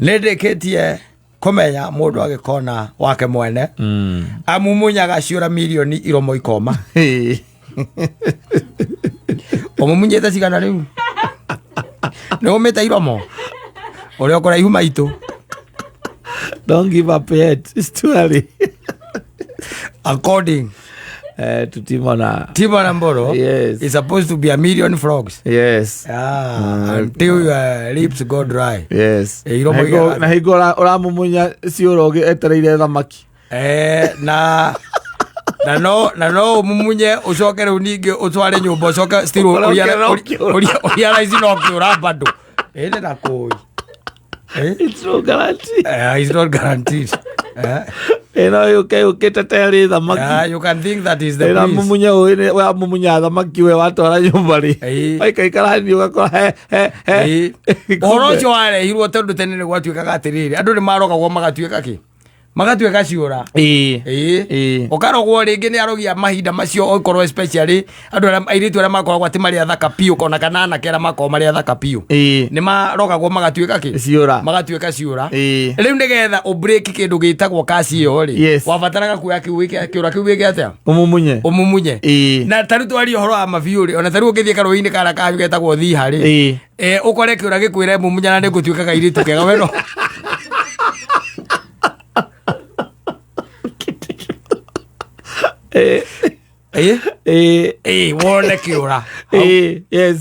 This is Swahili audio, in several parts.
Nĩndĩkĩtie kũmenya mũndũ agĩkona wake mwene amumunyaga ciũra milioni iromo ikoma ũmumunyĩte cigana rĩu nĩũmĩte iromo ũrĩa ũkũraihu maitũ. Don't give up yet, it's too early. According to Timona Mboro, yes, it's supposed to be 1,000,000 frogs. Yes. Until your lips go dry. Yes. Na higo uramumunya ciurogi etereire thamaki. Na no mumunye ucoke riu ningi utware nyumba ucoke still uria raici no kiura bado. Ende na koi. It's not guaranteed. It's not guaranteed. You know, you can tell the thamaki. Yeah, you can think that is the priest. Mumunya we wa mumunya thamaki we watwara nyumba ri. Aikara ni ugakora he. Orocho wale hirwo tondu tene ni gwatuikaga atiriri. Andu ni marogagwo magatuika ki. Magatuika ciura. Ukarogwo ringi ni arogia mahinda macio okorwo especially andu airitu aria makoragwo ati mari athaka piu kona kanana kera makorwo mari athaka piu. Ni marogagwo magatuika ki. Ciura. Magatuika ciura. Riu nigetha ubreak kindu gitagwo kasi iyo ri. Wabataraga kuya kiwike kiura kiwike atia. Umumunye. Na taru twari horo ama viuri ona taru ngithie karoini kara kayu getagwo thiha ri. Ukore kiura gikwire mumunya na nigutuikaga iritu kega weno. Wone kiura. Yes.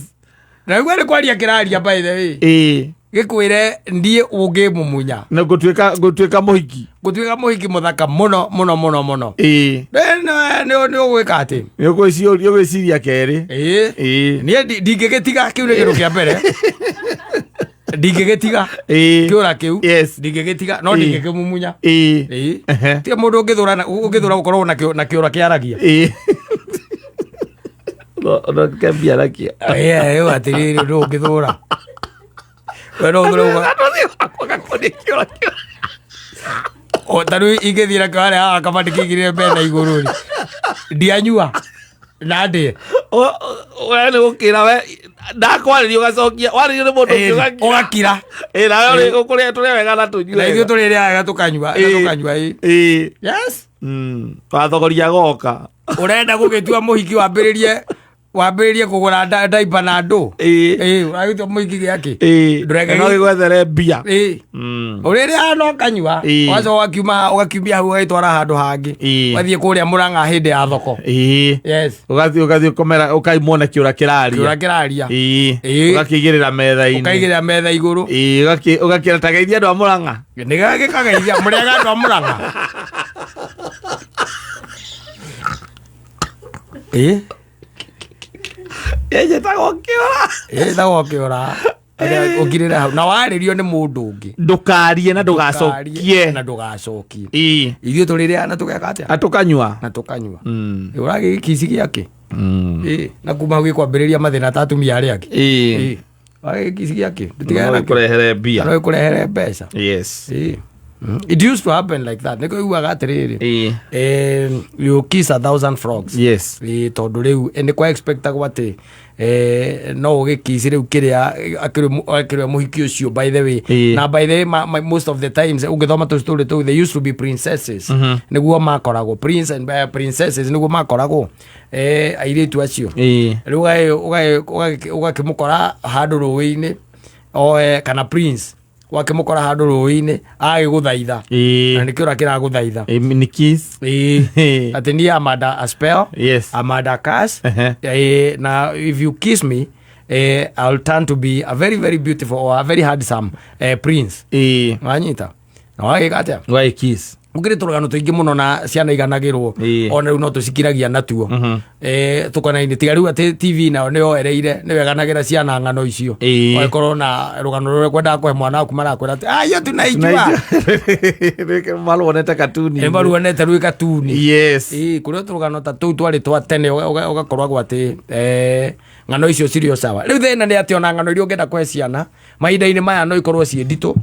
Na gwere kwaria kiraria by the way. Gikwire ndie uge mumunya. Na gutuika muhiki. Gutuika muhiki muthaka muno. Ne ugwika ati. Yogwiciria keri. Nie ndingigitiga kiu ni kindu kia mbere. Ndingigitiga kiura kiu. Ndingigitiga no ndingikimumunya. Ti mundu ungithura gukorwo na kiura kiaragia. No kambia rakia. Yo atiriri ndu ungithura. Weno ngurugwa. O taru igithira kware ha kabati kigire mbena iguru ri. Ndianyua. Na ndi. Wene ukira we ndakwarĩrio gacokia warĩrio nĩ mũndũ ũgakira nawe ũkũrĩa tũrĩa wega na tũnyue na ithuĩ tũrĩrĩa wega tũkanyua yes wathogoria goka ũrenda gũgĩtua mũhiki wambĩrĩrie kũgũra ndaipa na ndũ ũragĩtua mũhiki gĩake no gĩgwethere mbia ũrĩrĩa no kanyua wacoka ũgakiumia hau ũgagĩtwara handũ hangĩ wathiĩ kũrĩa Mũrang'a hĩndĩ ya thoko ũgathiĩ ũkomera ũkaimwona kĩũra kĩraria ũgakĩigĩrĩra metha igũrũ ũgakĩra ta geithia andũ a Mũrang'a nĩgagĩkageithia mũrĩaga andũ a Mũrang'a Yetagwo kĩũra ukirira hau na warĩrio nĩ mũndũ ũngĩ ndukarie na ndugacokie ithuĩ tũrĩrĩa na tũgeka atĩa na tũkanyua ũragĩ kici gĩake na kuma hau gĩkwambĩrĩria mathĩna ta atumia arĩa angĩ wagĩ kici gĩake no ĩkũrehere mbeca. It used to happen like that. Niko yuaga atiriri. You kiss 1,000 frogs. Yes. Tondu riu niko expectagwo ati no ugikisi riu kiria akire muhiki ucio by the way. Na by the way most of the times ugithoma tu story tu they used to be princesses. Niguo makoragwo prince and princesses niguo makoragwo airitu acio. Riu ugakimukora handu ruwi-ini kana prince wakimukora handu ruwi-ini agiguthaitha na nikiura kiraguthaitha ni kiss ati ni amada a spell amada curse na if you kiss me I'll turn to be a very very beautiful or a very handsome prince wanyita na wagikatia why kiss ukire turugano tuingi muno na ciana iganagirwo ona riu no tucikiragia natuo tukona ini tiga riu ati TV nao ni oereire ni weganagira ciana ngano icio oikorwo na rugano rure kwenda kwe mwana waku marakwira ati ayo tunaijua maruonete katuni maruonete rui katuni kurio turugano ta tu twari twa tene ugakorwo ati ngano icio cirio sawa riu thena ni ati ona ngano irio ngenda kwe ciana mahinda-ini maya no ikorwo cie ndito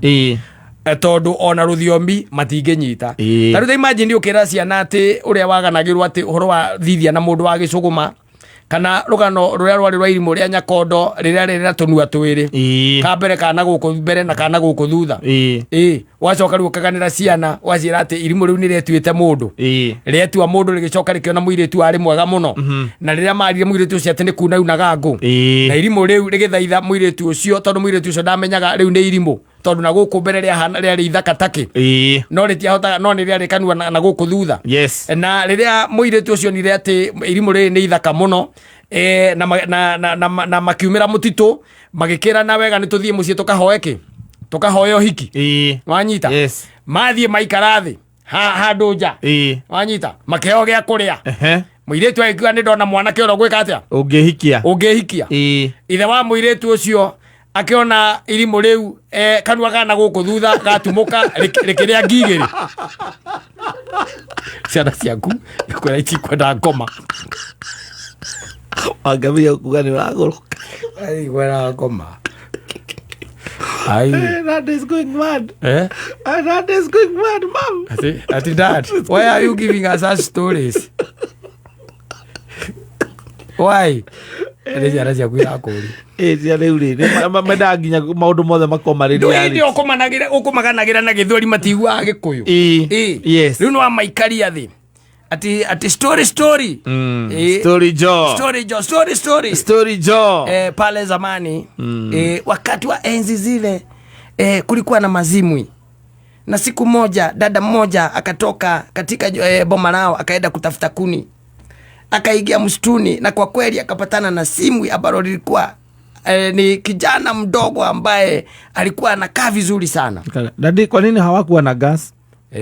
tondu ona ruthiomi matingĩnyita taru imagine ukira ciana ati uria waganagirwo ati uhoro wa thithia na mundu wa gicuguma kana rugano ruria rwari rwa irimu ria Nyakondo riria rira tunua twiri ka mbere kana guku mbere na kana guku thutha wacoka riu kaganira ciana wacira ati irimu riu ni rietuite mundu rietua mundu rigicoka rikiona muiritu ari mwega muno na riria marire muiritu ucio ati ni kuna unaga ngu na irimu riu rigithaitha muiritu ucio tondu muiritu ucio ndamenyaga riu ni irimu tondu na guku mbere ria ithaka take no ritiahota no ni ria rikanua na guku thutha na riria muiritu ucio ni ria ati irimu ri ni ithaka muno na makiumira mutitu magikira na wega ni tuthie mucie tukahoyo hiki wanyita mathie maikarathi handu nja wanyita makeo gya kuria muiritu aigua ni ndona mwanake oro gwika atia ungihikia ithe wa muiritu ucio akiona irimu riu kanua kana guku thutha gatumuka rikiria ngigiri ciana ciaku ikwera itikwenda ngoma angamia kuga ni uragoroka gwera ngoma that is going mad. That is going mad, mom. Ati dad, why are you giving us such stories? Why? Ciana ciaku irakuri ciana iu rĩrĩ mendaga nginya maũndũ mothe makomarĩria ndĩ ũkũmaganagira na gĩthweri matiguaga Gĩkũyũ rĩu nĩ wamaikaria thĩ ati story pale zamani wakati wa enzi zile kulikuwa na mazimwi na siku moja dada mmoja akatoka katika boma lao akaenda kutafuta kuni akaingia msituni na kwa kweli akapatana na simwi ambalo lilikuwa ni kijana mdogo ambaye alikuwa anakaa vizuri sana. Dadi, kwa nini hawakuwa na gas?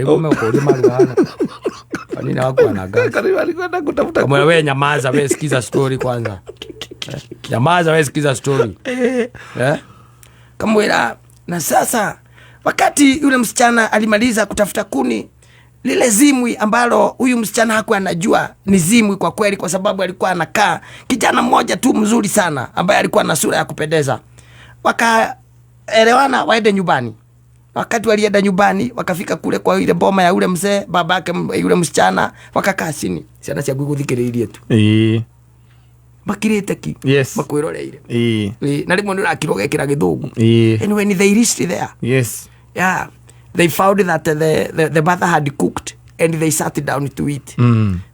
Umeukaulia mali hana. Kwa nini hawakuwa na gas? Walikwenda kutafuta. Kama wewe nyamaza, wewe sikiza story kwanza. Nyamaza, wewe sikiza story. Kamwela na sasa wakati yule msichana alimaliza kutafuta kuni, lile zimwi ambalo huyu msichana hakuwa anajua ni zimwi kwa kweli, kwa sababu alikuwa anakaa kijana mmoja tu mzuri sana ambaye alikuwa na sura ya kupendeza. Wakaelewana waende nyumbani. Wakati walienda nyumbani wakafika kule kwa ile boma ya yule mzee, babake yule msichana, wakakaa chini. Ciana cia guthikiririe tu. Makirite ki. Makwiroreire. Na rimwe ni rakiroge kira githungu. Anyway, they reached there. Yeah. They found that the mother had cooked and they sat down to eat.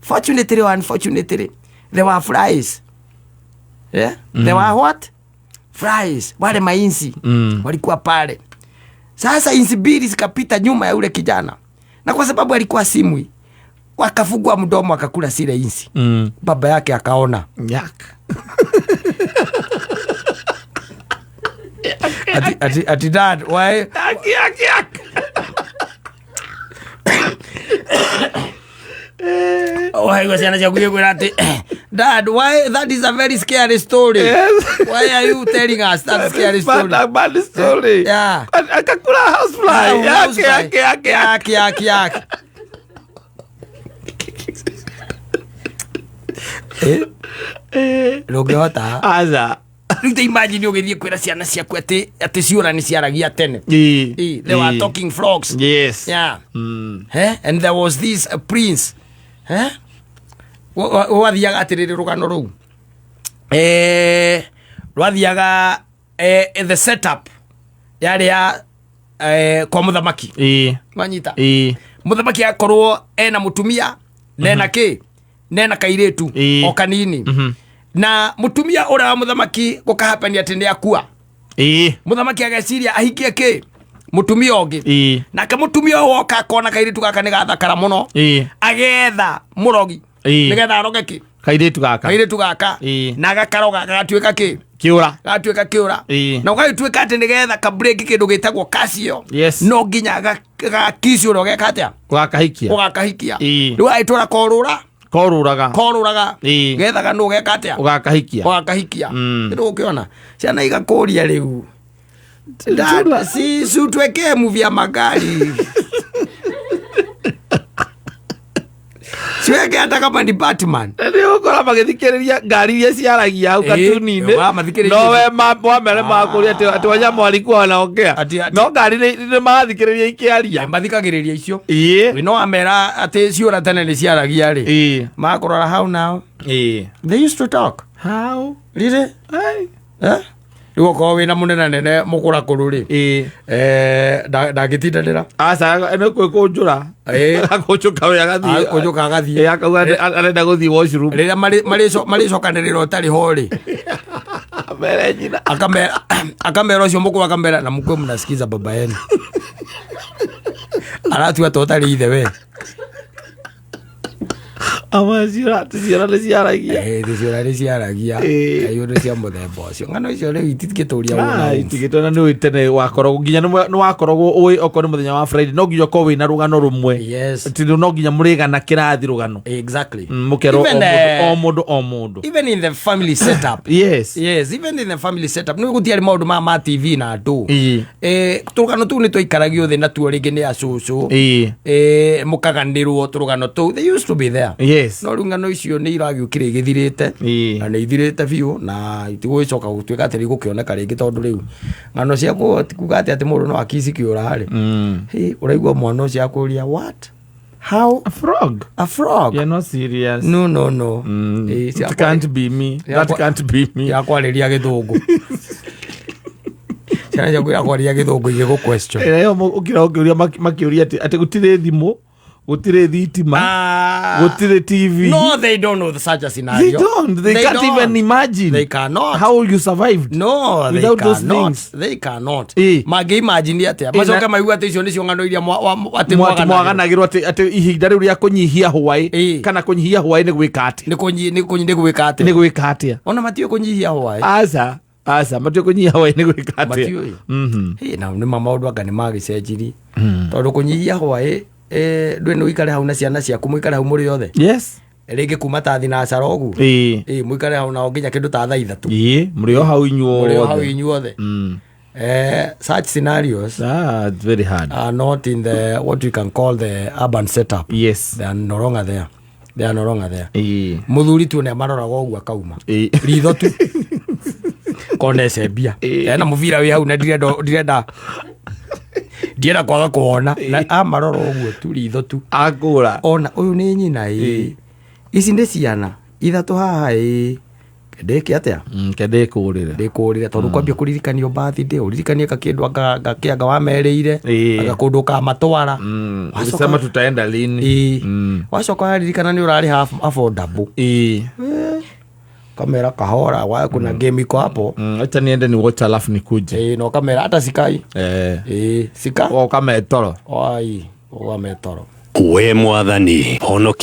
Fortunately or unfortunately, there were flies. Yeah? There were what? Flies. Wale mainzi. Walikuwa pale. Sasa inzi mbili zikapita nyuma ya yule kijana. Na kwa sababu alikuwa simwi, wakafungua mdomo akakula zile inzi. Baba yake akaona. Ati dad, why? Why was yana chaguye kwati? Dad, why? That is a very scary story. Why are you telling us that scary story? Bad story. Yeah. Akakula housefly. Yake. Loge hota. Aza. Rita imagine ugithie kwira ciana ciaku ati ciura ni ciaragia tene. They were talking frogs. Yeah. And there was this prince. Wathiaga atiriri rugano ruu. Wathiaga the setup yari ya kwa muthamaki. Manyita. Muthamaki akorwo ena mutumia nena ki nena kairetu o kanini. Na mutumia ura wa muthamaki gukahapania ati ni akua. Muthamaki ageciria ahikie ki mutumia ongi. Na ka mutumia woka akona kairetu gaka ni gathakara muno. Agetha murogi. Nigetha aroge ki kairetu gaka. Na gakaroga gatuika ki gatuika kiura. Na ugatuika ati nigetha ka break kindu gitagwo casio. No nginya ga kisio roge katia ugakahikia. Riu aitura koruraga gethaga no gekatia ugakahikia. Ndio ukiona ciana igakuria riu si sutweke movie ya magari. Siweke hata kama ni Batman. Ndio ukora magithikiriria ngari iria ciaragia au katuni-ini. No we mwamere makuria ati wanyama walikuwa wanaongea. No ngari ni mathikiriria ikiaria. Mathikagiriria icio. We no amera ati ciura tene ni ciaragia ri. Makurora how now. They used to talk. How? Really? Rigo ko wina munena nene mukura kururi. Ndagitindanira. Asa eno kunjura. Akochoka we agathi. Akochoka agathi. Akauga arenda guthi washroom. Rira mari cokanirira utari hori. Mere nyina. Akamera ucio mukuru akamera na mukwe mnasikiza baba yenu. Aratu atotari ithe we. Amazira niciaragia. Niciora niciaragia. Ayo nicia muthemba ucio. Ngano icio riu itigituria wona. Itigitona ni tene wakorwo nginya ni wakorwo ui okorwo muthenya wa Friday no nginya ko wina rugano rumwe. Yes. Tindu no nginya murigana kirathi rugano. Exactly. Mukero o mundu. Even in the family setup. Yes. Even in the family setup. Ni gutiari maundu ma TV na andu. Turugano tu ni twikaragio thi na tuo ringi ni acucu. Mukaganirwo turugano tu. They used to be there. Yes. No rungano icio ni iragiukire igithirite na ni ithirite biu na itigwicoka gutwika ati rigukioneka ringi tondu riu ngano cia kuga ati mundu no akisi kiurari uraigwa mwana ucio akuria what how a frog you're not serious no it can't be me that can't be me yakwariria githungu cyane ya kwaria githungu igego question ukiria makiuria ati gutire thimu gutire thitima gutire TV. No, they don't know such a scenario. They can't even imagine. They cannot. How you survived? No, without those things. They cannot. Mage imagine ate macoka maigu ati icio nicio ngano iria ati mwaganagirwo ati ihinda riu ria kunyihia Hawaii kana kunyihia Hawaii ni gwika ati ni gwika ati ona matio kunyihia Hawaii asa matio kunyihia Hawaii ni gwika ati na ni maundu anga ni magicenjiri tondu kunyihia Hawaii ndwe no ikare hau na ciana ciaku muikare hau muri othe. Yes. Ringi kuma tathi na carogu muikare hau na nginya kindu ta thaa ithatu muri hau inyuothe such scenarios it's very hard are not in the what you can call the urban setup. Yes, they are no longer there. Muthuri tu ne maroraga ugu akauma ritho tu konese bia na muvira wi hau na direnda kwaga kuona na amaroro uguo tu ritho tu akura ona uyu ni nyina ici ndi ciana ithatu haha ndeke atia ndekurire tondu kwambia kuririkanio birthday uririkanie kakindu ngakianga wamereire agakundu ka matwara wasema tutaenda lini wacoka waririkana ni urari affordable kamera kahora wa kuna game iko hapo acha niende ni watch alafu nikuje no kamera hata sikai sika o kama etoro oi o metoro we mwathani honokia